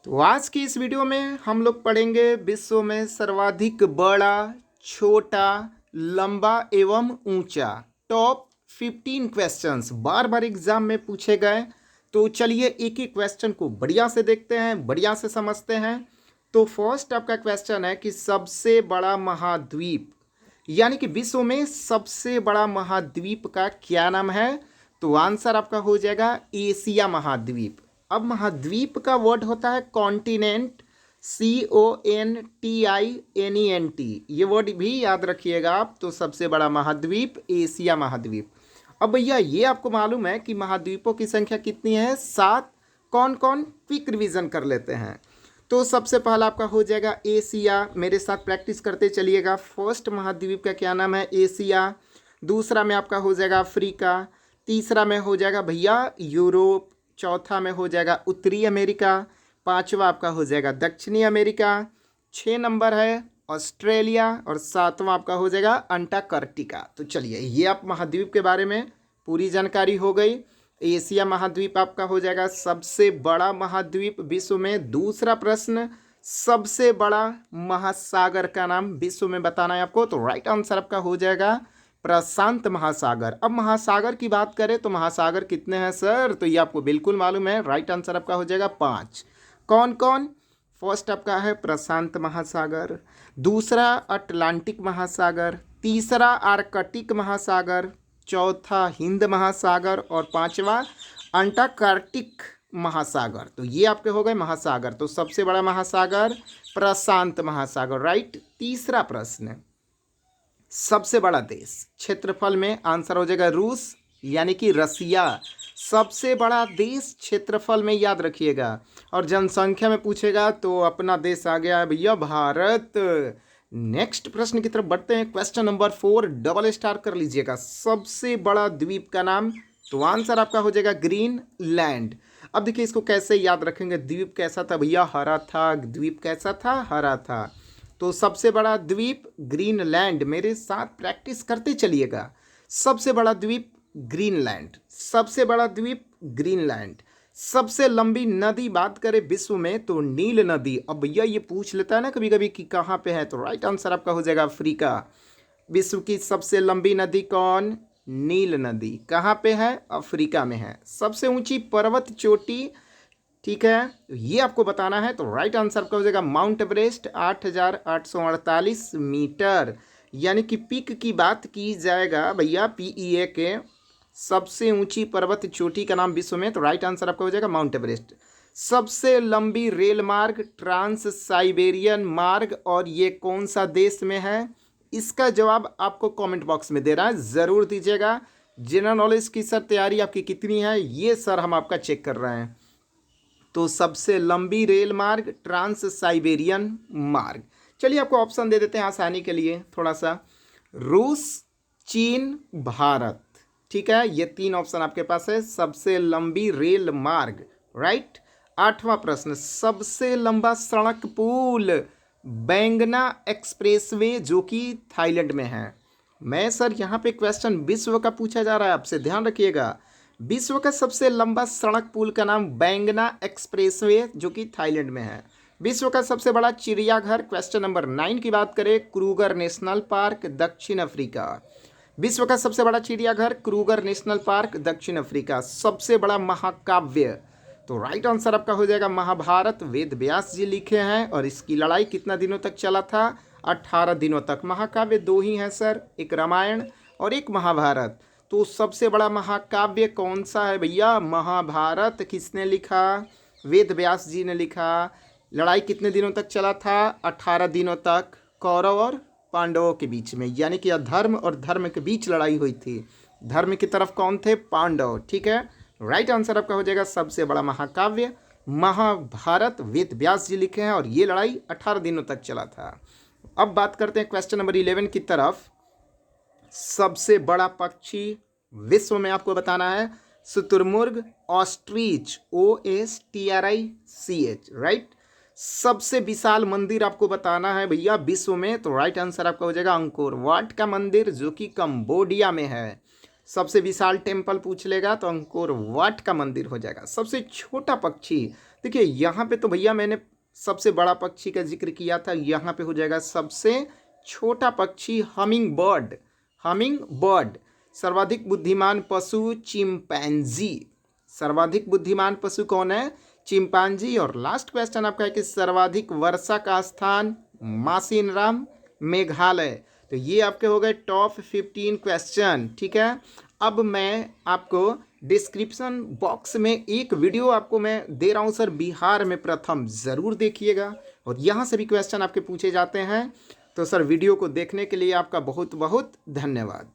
तो आज की इस वीडियो में हम लोग पढ़ेंगे विश्व में सर्वाधिक बड़ा, छोटा, लंबा एवं ऊंचा टॉप 15 क्वेश्चंस बार बार एग्जाम में पूछे गए। तो चलिए एक ही क्वेश्चन को बढ़िया से देखते हैं, बढ़िया से समझते हैं। तो फर्स्ट आपका क्वेश्चन है कि सबसे बड़ा महाद्वीप, यानी कि विश्व में सबसे बड़ा महाद्वीप का क्या नाम है? तो आंसर आपका हो जाएगा एशिया महाद्वीप। अब महाद्वीप का वर्ड होता है कॉन्टिनेंट, CONTINENT, ये वर्ड भी याद रखिएगा आप। तो सबसे बड़ा महाद्वीप एशिया महाद्वीप। अब भैया ये आपको मालूम है कि महाद्वीपों की संख्या कितनी है? 7। कौन कौन? क्विक रिवीजन कर लेते हैं। तो सबसे पहला आपका हो जाएगा एशिया, मेरे साथ प्रैक्टिस करते चलिएगा। फर्स्ट महाद्वीप का क्या नाम है? एशिया। दूसरा में आपका हो जाएगा अफ्रीका। तीसरा में हो जाएगा भैया यूरोप। चौथा में हो जाएगा उत्तरी अमेरिका। पांचवा आपका हो जाएगा दक्षिणी अमेरिका। 6 नंबर है ऑस्ट्रेलिया और 7वां आपका हो जाएगा अंटार्कटिका। तो चलिए ये आप महाद्वीप के बारे में पूरी जानकारी हो गई। एशिया महाद्वीप आपका हो जाएगा सबसे बड़ा महाद्वीप विश्व में। दूसरा प्रश्न, सबसे बड़ा महासागर का नाम विश्व में बताना है आपको। तो राइट आंसर आपका हो जाएगा प्रशांत महासागर। अब महासागर की बात करें तो महासागर कितने हैं सर? तो ये आपको बिल्कुल मालूम है। राइट आंसर आपका हो जाएगा 5। कौन कौन? फर्स्ट आपका है प्रशांत महासागर, दूसरा अटलांटिक महासागर, तीसरा आर्कटिक महासागर, चौथा हिंद महासागर और पांचवा अंटार्कटिक महासागर। तो ये आपके हो गए महासागर। तो सबसे बड़ा महासागर प्रशांत महासागर। राइट। तीसरा प्रश्न, सबसे बड़ा देश क्षेत्रफल में, आंसर हो जाएगा रूस यानी कि रसिया। सबसे बड़ा देश क्षेत्रफल में याद रखिएगा। और जनसंख्या में पूछेगा तो अपना देश आ गया भैया भारत। नेक्स्ट प्रश्न की तरफ बढ़ते हैं। क्वेश्चन नंबर 4 डबल स्टार कर लीजिएगा। सबसे बड़ा द्वीप का नाम, तो आंसर आपका हो जाएगा ग्रीनलैंड। अब देखिए इसको कैसे याद रखेंगे। द्वीप कैसा था भैया? हरा था। द्वीप कैसा था? हरा था। तो सबसे बड़ा द्वीप ग्रीनलैंड। मेरे साथ प्रैक्टिस करते चलिएगा। सबसे बड़ा द्वीप ग्रीनलैंड, सबसे बड़ा द्वीप ग्रीनलैंड। सबसे लंबी नदी बात करें विश्व में तो नील नदी। अब भैया ये पूछ लेता है ना कभी कभी कि कहाँ पे है, तो राइट आंसर आपका हो जाएगा अफ्रीका। विश्व की सबसे लंबी नदी कौन? नील नदी। कहाँ पे है? अफ्रीका में है। सबसे ऊंची पर्वत चोटी, ठीक है, ये आपको बताना है। तो राइट आंसर आपका हो जाएगा माउंट एवरेस्ट, 8,848 मीटर। यानी कि पीक की बात की जाएगा भैया, PEA के सबसे ऊंची पर्वत चोटी का नाम विश्व में, तो राइट आंसर आपका हो जाएगा माउंट एवरेस्ट। सबसे लंबी रेल मार्ग ट्रांस साइबेरियन मार्ग, और ये कौन सा देश में है? इसका जवाब आपको कमेंट बॉक्स में देना है, ज़रूर दीजिएगा। जनरल नॉलेज की सर तैयारी आपकी कितनी है ये सर हम आपका चेक कर रहे हैं। तो सबसे लंबी रेल मार्ग ट्रांस साइबेरियन मार्ग। चलिए आपको ऑप्शन दे देते हैं आसानी के लिए थोड़ा सा। रूस, चीन, भारत। ठीक है, ये 3 ऑप्शन आपके पास है। सबसे लंबी रेल मार्ग। राइट। 8वां प्रश्न, सबसे लंबा सड़क पुल बैंगना एक्सप्रेसवे जो कि थाईलैंड में है। मैं सर यहाँ पे क्वेश्चन विश्व का पूछा जा रहा है, आपसे ध्यान रखिएगा। विश्व का सबसे लंबा सड़क पुल का नाम बैंगना एक्सप्रेसवे जो कि थाईलैंड में है। विश्व का सबसे बड़ा चिड़ियाघर, क्वेश्चन नंबर 9 की बात करें, क्रूगर नेशनल पार्क, दक्षिण अफ्रीका। विश्व का सबसे बड़ा चिड़ियाघर क्रूगर नेशनल पार्क, दक्षिण अफ्रीका। सबसे बड़ा महाकाव्य, तो राइट आंसर आपका हो जाएगा महाभारत। वेद व्यास जी लिखे हैं और इसकी लड़ाई कितना दिनों तक चला था? 18 दिनों तक। महाकाव्य 2 ही हैं सर, एक रामायण और एक महाभारत। तो सबसे बड़ा महाकाव्य कौन सा है भैया? महाभारत। किसने लिखा? वेद व्यास जी ने लिखा। लड़ाई कितने दिनों तक चला था? 18 दिनों तक, कौरव और पांडवों के बीच में, यानी कि अधर्म और धर्म के बीच लड़ाई हुई थी। धर्म की तरफ कौन थे? पांडव। ठीक है, राइट आंसर आपका हो जाएगा सबसे बड़ा महाकाव्य महाभारत। वेद व्यास जी लिखे हैं और ये लड़ाई 18 दिनों तक चला था। अब बात करते हैं क्वेश्चन नंबर 11 की तरफ। सबसे बड़ा पक्षी विश्व में आपको बताना है शुतुरमुर्ग ऑस्ट्रिच, OSTRICH। राइट। सबसे विशाल मंदिर आपको बताना है भैया विश्व में, तो राइट आंसर आपका हो जाएगा अंकोर वाट का मंदिर जो कि कंबोडिया में है। सबसे विशाल टेम्पल पूछ लेगा तो अंकोर वाट का मंदिर हो जाएगा। सबसे छोटा पक्षी, देखिए यहाँ पे तो भैया मैंने सबसे बड़ा पक्षी का जिक्र किया था, यहाँ पे हो जाएगा सबसे छोटा पक्षी हमिंग बर्ड। Humming bird. सर्वाधिक बुद्धिमान पशु चिंपैंजी। सर्वाधिक बुद्धिमान पशु कौन है? चिंपैंजी। और लास्ट क्वेश्चन आपका है कि सर्वाधिक वर्षा का स्थान मासिनराम मेघालय। तो ये आपके हो गए टॉप 15 क्वेश्चन। ठीक है, अब मैं आपको डिस्क्रिप्शन बॉक्स में एक वीडियो आपको मैं दे रहा हूँ सर, बिहार में प्रथम, ज़रूर देखिएगा और यहाँ से भी क्वेश्चन आपके पूछे जाते हैं। तो सर वीडियो को देखने के लिए आपका बहुत बहुत धन्यवाद।